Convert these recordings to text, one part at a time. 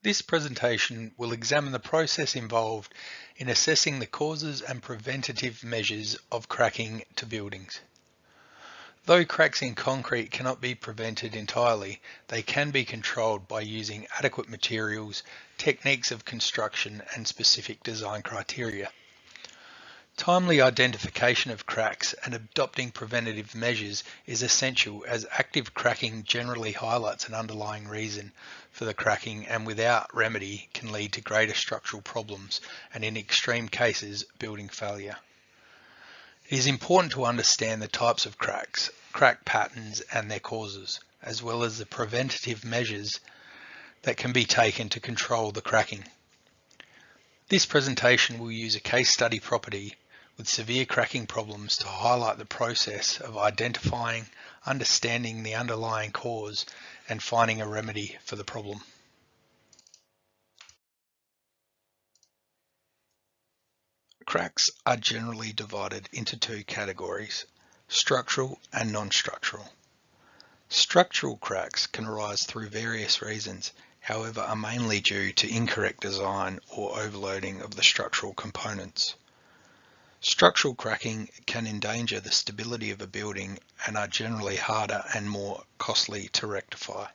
This presentation will examine the process involved in assessing the causes and preventative measures of cracking to buildings. Though cracks in concrete cannot be prevented entirely, they can be controlled by using adequate materials, techniques of construction, and specific design criteria. Timely identification of cracks and adopting preventative measures is essential, as active cracking generally highlights an underlying reason for the cracking and without remedy can lead to greater structural problems and, in extreme cases, building failure. It is important to understand the types of cracks, crack patterns and their causes, as well as the preventative measures that can be taken to control the cracking. This presentation will use a case study property with severe cracking problems to highlight the process of identifying, understanding the underlying cause, and finding a remedy for the problem. Cracks are generally divided into two categories: structural and non-structural. Structural cracks can arise through various reasons, however are mainly due to incorrect design or overloading of the structural components. Structural cracking can endanger the stability of a building and are generally harder and more costly to rectify.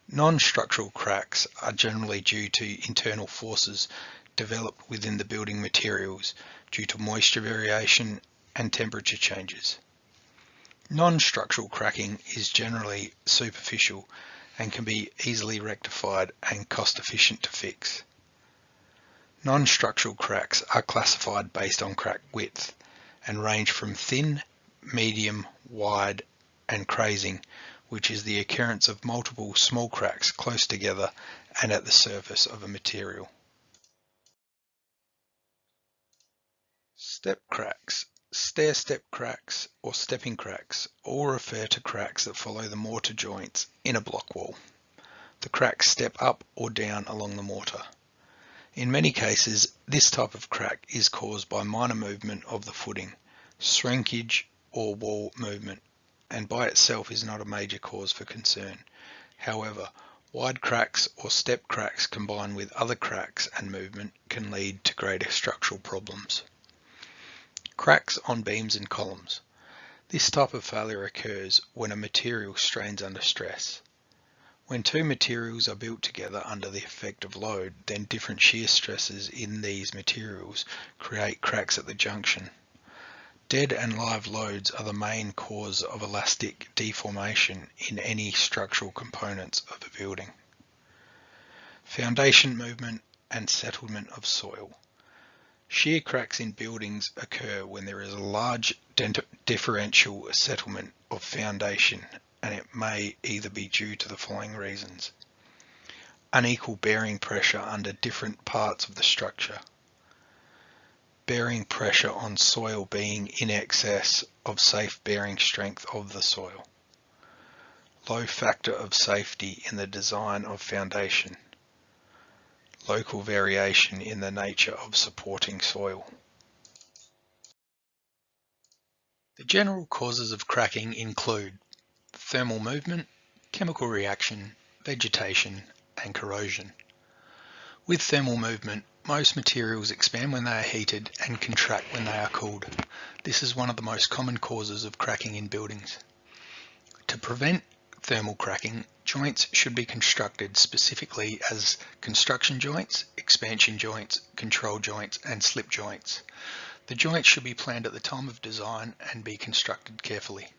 Non-structural cracks are generally due to internal forces developed within the building materials due to moisture variation and temperature changes. Non-structural cracking is generally superficial and can be easily rectified and cost-efficient to fix. Non-structural cracks are classified based on crack width and range from thin, medium, wide, and crazing, which is the occurrence of multiple small cracks close together and at the surface of a material. Step cracks, stair-step cracks, or stepping cracks all refer to cracks that follow the mortar joints in a block wall. The cracks step up or down along the mortar. In many cases, this type of crack is caused by minor movement of the footing, shrinkage, or wall movement, and by itself is not a major cause for concern. However, wide cracks or step cracks combined with other cracks and movement can lead to greater structural problems. Cracks on beams and columns. This type of failure occurs when a material strains under stress. When two materials are built together under the effect of load, then different shear stresses in these materials create cracks at the junction. Dead and live loads are the main cause of elastic deformation in any structural components of a building. Foundation movement and settlement of soil. Shear cracks in buildings occur when there is a large differential settlement of foundation, and it may either be due to the following reasons: unequal bearing pressure under different parts of the structure, bearing pressure on soil being in excess of safe bearing strength of the soil, low factor of safety in the design of foundation, local variation in the nature of supporting soil. The general causes of cracking include thermal movement, chemical reaction, vegetation, and corrosion. With thermal movement, most materials expand when they are heated and contract when they are cooled. This is one of the most common causes of cracking in buildings. To prevent thermal cracking, joints should be constructed specifically as construction joints, expansion joints, control joints, and slip joints. The joints should be planned at the time of design and be constructed carefully.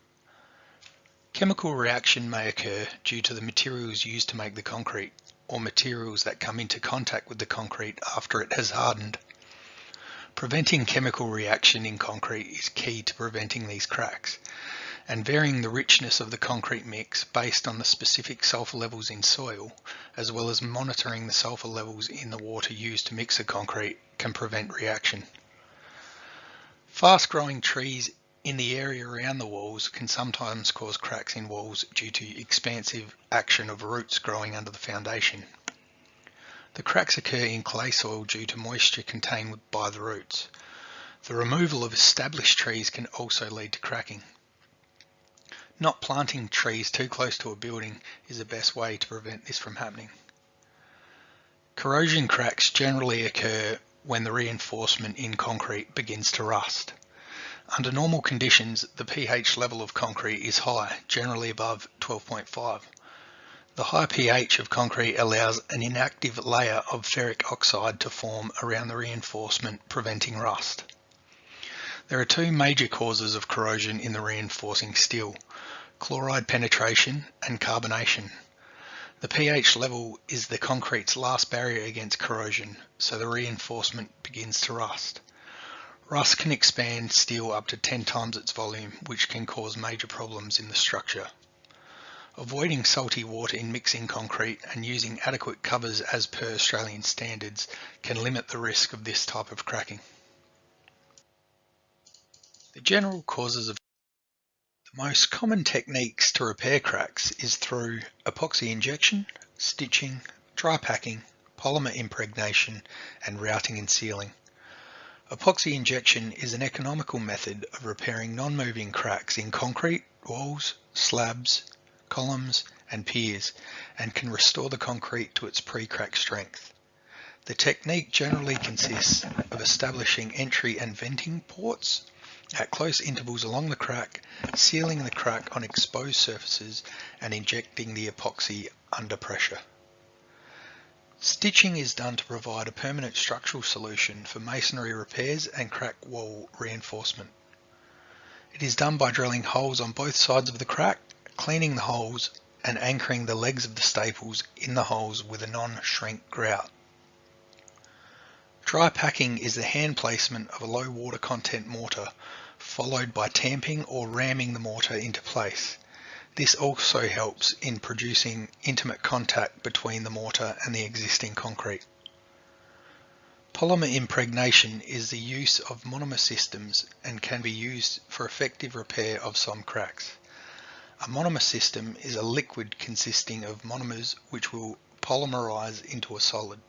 Chemical reaction may occur due to the materials used to make the concrete, or materials that come into contact with the concrete after it has hardened. Preventing chemical reaction in concrete is key to preventing these cracks, and varying the richness of the concrete mix based on the specific sulfur levels in soil, as well as monitoring the sulfur levels in the water used to mix the concrete, can prevent reaction. Fast-growing trees in the area around the walls can sometimes cause cracks in walls due to expansive action of roots growing under the foundation. The cracks occur in clay soil due to moisture contained by the roots. The removal of established trees can also lead to cracking. Not planting trees too close to a building is the best way to prevent this from happening. Corrosion cracks generally occur when the reinforcement in concrete begins to rust. Under normal conditions, the pH level of concrete is high, generally above 12.5. The high pH of concrete allows an inactive layer of ferric oxide to form around the reinforcement, preventing rust. There are two major causes of corrosion in the reinforcing steel: chloride penetration and carbonation. The pH level is the concrete's last barrier against corrosion, so the reinforcement begins to rust. Rust can expand steel up to 10 times its volume, which can cause major problems in the structure. Avoiding salty water in mixing concrete and using adequate covers as per Australian standards can limit the risk of this type of cracking. The general causes of the most common techniques to repair cracks is through epoxy injection, stitching, dry packing, polymer impregnation, and routing and sealing. Epoxy injection is an economical method of repairing non-moving cracks in concrete, walls, slabs, columns, and piers, and can restore the concrete to its pre-crack strength. The technique generally consists of establishing entry and venting ports at close intervals along the crack, sealing the crack on exposed surfaces, and injecting the epoxy under pressure. Stitching is done to provide a permanent structural solution for masonry repairs and crack wall reinforcement. It is done by drilling holes on both sides of the crack, cleaning the holes, and anchoring the legs of the staples in the holes with a non-shrink grout. Dry packing is the hand placement of a low water content mortar, followed by tamping or ramming the mortar into place. This also helps in producing intimate contact between the mortar and the existing concrete. Polymer impregnation is the use of monomer systems and can be used for effective repair of some cracks. A monomer system is a liquid consisting of monomers which will polymerize into a solid.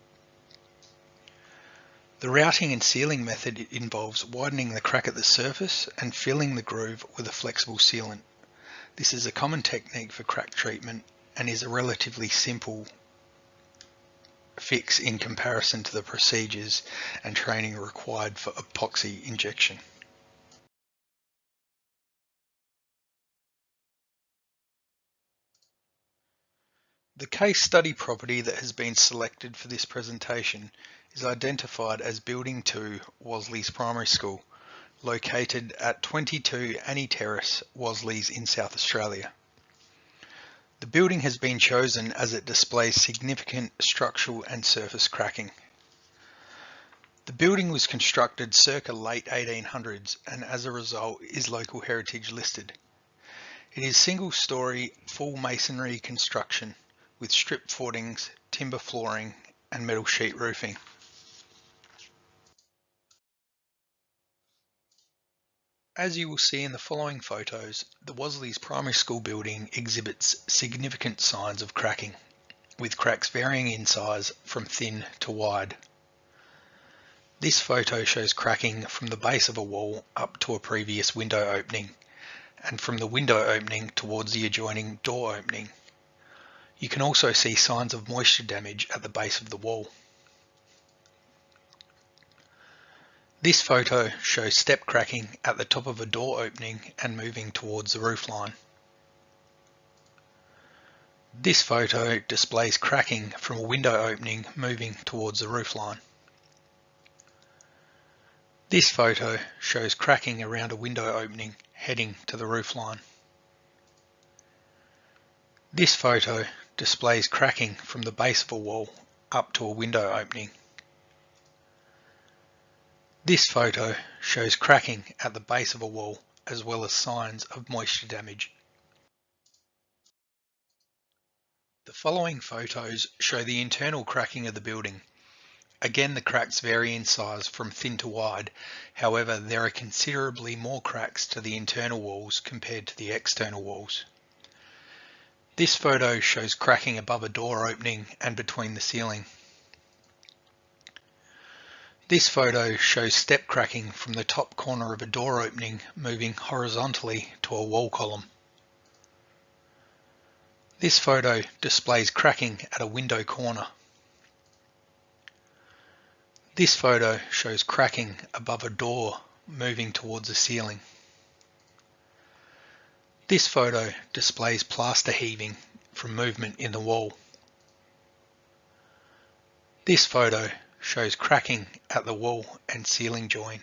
The routing and sealing method involves widening the crack at the surface and filling the groove with a flexible sealant. This is a common technique for crack treatment and is a relatively simple fix in comparison to the procedures and training required for epoxy injection. The case study property that has been selected for this presentation is identified as Building 2, Wasleys Primary School, located at 22 Annie Terrace, Wasleys in South Australia. The building has been chosen as it displays significant structural and surface cracking. The building was constructed circa late 1800s and as a result is local heritage listed. It is single-storey full masonry construction with strip footings, timber flooring and metal sheet roofing. As you will see in the following photos, the Wasleys Primary School building exhibits significant signs of cracking, with cracks varying in size from thin to wide. This photo shows cracking from the base of a wall up to a previous window opening, and from the window opening towards the adjoining door opening. You can also see signs of moisture damage at the base of the wall. This photo shows step cracking at the top of a door opening and moving towards the roofline. This photo displays cracking from a window opening moving towards the roofline. This photo shows cracking around a window opening heading to the roofline. This photo displays cracking from the base of a wall up to a window opening. This photo shows cracking at the base of a wall as well as signs of moisture damage. The following photos show the internal cracking of the building. Again, the cracks vary in size from thin to wide. However, there are considerably more cracks to the internal walls compared to the external walls. This photo shows cracking above a door opening and between the ceiling. This photo shows step cracking from the top corner of a door opening moving horizontally to a wall column. This photo displays cracking at a window corner. This photo shows cracking above a door moving towards the ceiling. This photo displays plaster heaving from movement in the wall. This photo shows cracking at the wall and ceiling join.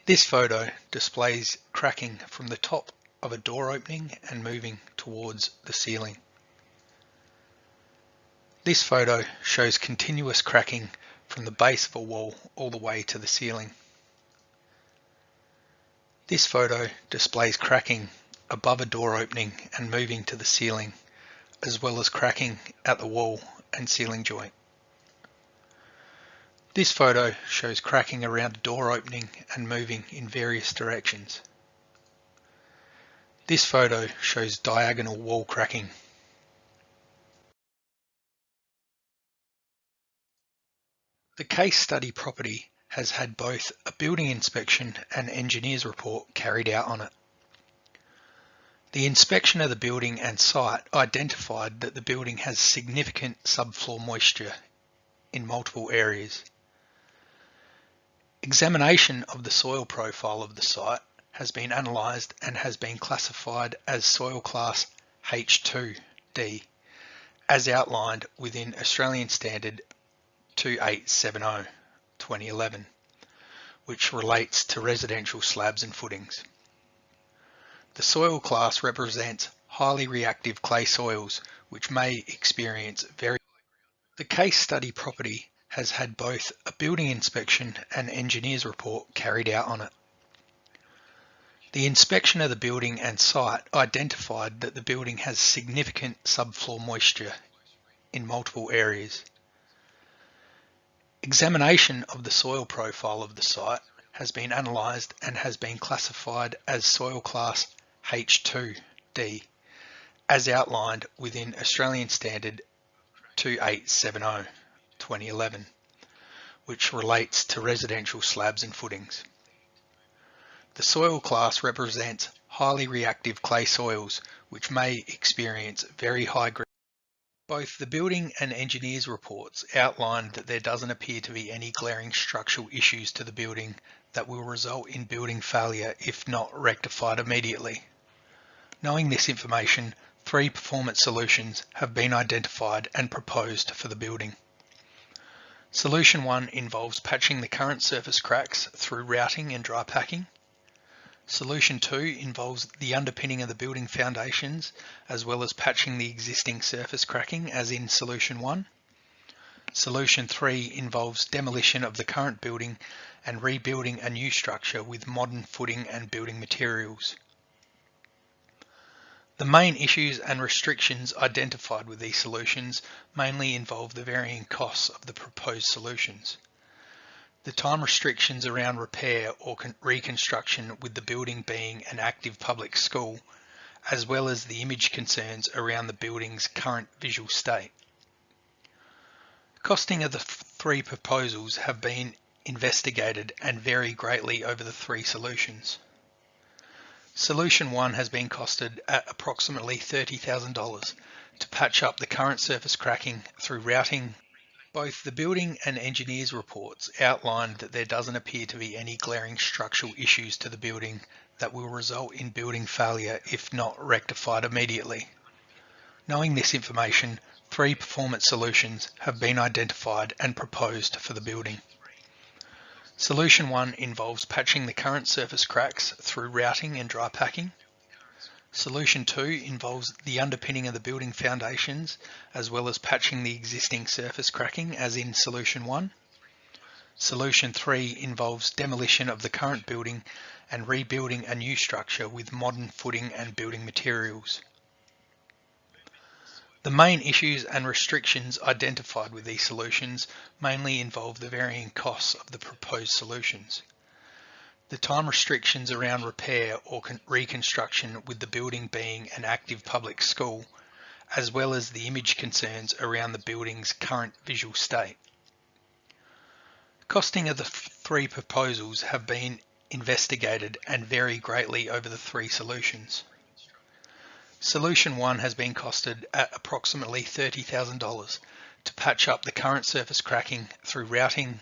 This photo displays cracking from the top of a door opening and moving towards the ceiling. This photo shows continuous cracking from the base of a wall all the way to the ceiling. This photo displays cracking above a door opening and moving to the ceiling, as well as cracking at the wall and ceiling joint. This photo shows cracking around a door opening and moving in various directions. This photo shows diagonal wall cracking. The case study property has had both a building inspection and engineer's report carried out on it. The inspection of the building and site identified that the building has significant subfloor moisture in multiple areas. Examination of the soil profile of the site has been analysed and has been classified as soil class H2D, as outlined within Australian Standard 2870/2011, which relates to residential slabs and footings. The soil class represents highly reactive clay soils, which may experience very. The case study property has had both a building inspection and engineer's report carried out on it. The inspection of the building and site identified that the building has significant subfloor moisture in multiple areas. Examination of the soil profile of the site has been analysed and has been classified as soil class H2D, as outlined within Australian Standard 2870/2011, which relates to residential slabs and footings. The soil class represents highly reactive clay soils, which may experience very high grade. Both the building and engineer's reports outlined that there doesn't appear to be any glaring structural issues to the building that will result in building failure if not rectified immediately. Knowing this information, 3 performance solutions have been identified and proposed for the building. Solution 1 involves patching the current surface cracks through routing and dry packing. Solution 2 involves the underpinning of the building foundations as well as patching the existing surface cracking as in Solution 1. Solution 3 involves demolition of the current building and rebuilding a new structure with modern footing and building materials. The main issues and restrictions identified with these solutions mainly involve the varying costs of the proposed solutions, the time restrictions around repair or reconstruction with the building being an active public school, as well as the image concerns around the building's current visual state. Costing of the 3 proposals have been investigated and vary greatly over the 3 solutions. Solution 1 has been costed at approximately $30,000 to patch up the current surface cracking through routing. Both the building and engineer's reports outlined that there doesn't appear to be any glaring structural issues to the building that will result in building failure if not rectified immediately. Knowing this information, 3 performance solutions have been identified and proposed for the building. Solution 1 involves patching the current surface cracks through routing and dry packing. Solution 2 involves the underpinning of the building foundations as well as patching the existing surface cracking as in Solution 1. Solution 3 involves demolition of the current building and rebuilding a new structure with modern footing and building materials. The main issues and restrictions identified with these solutions mainly involve the varying costs of the proposed solutions, the time restrictions around repair or reconstruction with the building being an active public school, as well as the image concerns around the building's current visual state. Costing of the 3 proposals have been investigated and vary greatly over the 3 solutions. Solution 1 has been costed at approximately $30,000 to patch up the current surface cracking through routing,